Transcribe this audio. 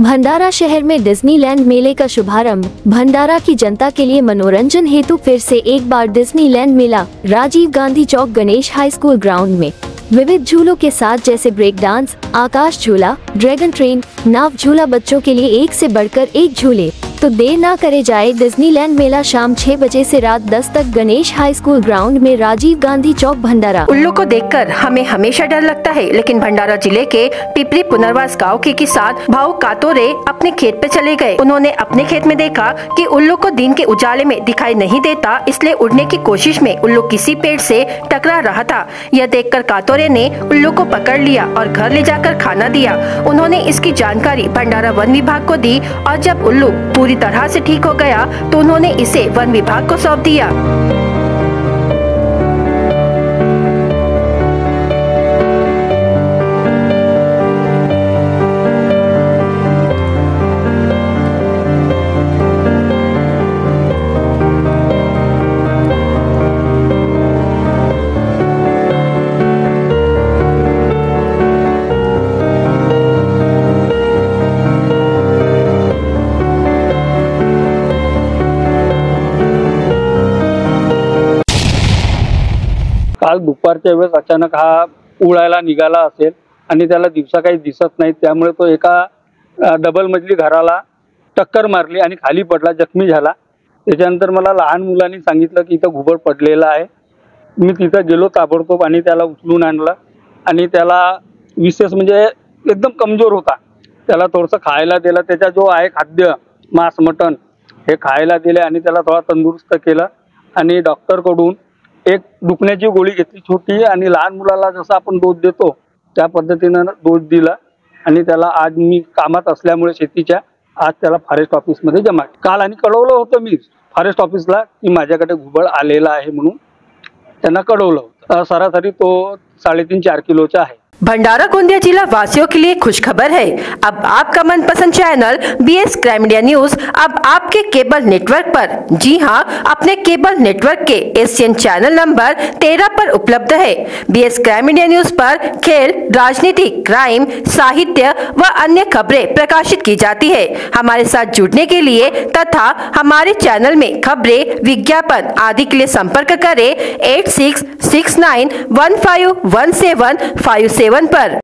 भंडारा शहर में डिज्नीलैंड मेले का शुभारंभ। भंडारा की जनता के लिए मनोरंजन हेतु फिर से एक बार डिज्नीलैंड मेला राजीव गांधी चौक गणेश हाई स्कूल ग्राउंड में विविध झूलों के साथ जैसे ब्रेक डांस, आकाश झूला, ड्रैगन ट्रेन, नाव झूला, बच्चों के लिए एक से बढ़कर एक झूले। तो देर ना करे जाए, डिज्नीलैंड मेला शाम 6 बजे से रात 10 तक गणेश हाई स्कूल ग्राउंड में राजीव गांधी चौक भंडारा। उल्लू को देखकर हमें हमेशा डर लगता है, लेकिन भंडारा जिले के पिपरी पुनर्वास गांव के किसान भाऊ कातोरे अपने खेत पे चले गए। उन्होंने अपने खेत में देखा कि उल्लू को दिन के उजाले में दिखाई नहीं देता, इसलिए उड़ने की कोशिश में उल्लू किसी पेड़ से टकरा रहा था। यह देखकर कातोरे ने उल्लू को पकड़ लिया और घर ले जाकर खाना दिया। उन्होंने इसकी जानकारी भंडारा वन विभाग को दी और जब उल्लू पूरी तरह से ठीक हो गया तो उन्होंने इसे वन विभाग को सौंप दिया। काल दुपारच्या वेळेस अचानक हा उडायला निघाला असेल आणि त्याला दिवसा काही दिसत नाही, त्यामुळे तो एका डबल मजली घराला टक्कर मारली आणि खाली पडला, जखमी झाला। त्याच्यानंतर मला लहान मुलांनी सांगितलं की इथं घुबड पडलेला आहे। मी तिथं गेलो ताबडतोब आणि त्याला उचलून आणलं आणि त्याला विशेष म्हणजे एकदम कमजोर होता, त्याला थोडंसं खायला दिलं। त्याचा जो आहे खाद्य मांस मटण हे खायला दिले आणि त्याला थोडा तंदुरुस्त केलं आणि डॉक्टरकडून एक दुखण्याची गोळी घेतली छोटी आणि लहान मुलाला जसं आपण डोस देतो त्या पद्धतीने डोस दिला आणि त्याला आज मी कामात असल्यामुळे शेतीच्या आज त्याला फॉरेस्ट ऑफिसमध्ये जमा काल आणि कळवलं होतं मी फॉरेस्ट ऑफिसला की माझ्याकडे घुबड आलेला आहे म्हणून त्यांना कळवलं होतं। सरासरी तो 3.5-4 किलोचा आहे। भंडारा गोंदिया जिला वासियों के लिए खुशखबर है। अब आपका मनपसंद channel BS crime media news अब आपके केबल नेटवर्क पर, जी हां, अपने केबल नेटवर्क के एशियन चैनल नंबर 13 पर उपलब्ध है। BS क्राइम मीडिया न्यूज पर खेल, राजनीति, क्राइम, साहित्य व अन्य खबरें प्रकाशित की जाती है। हमारे साथ जुड़ने के लिए तथा हमारे चैनल में खबरें, विज्ञापन आदि के लिए संपर्क करें 8669151757 पर।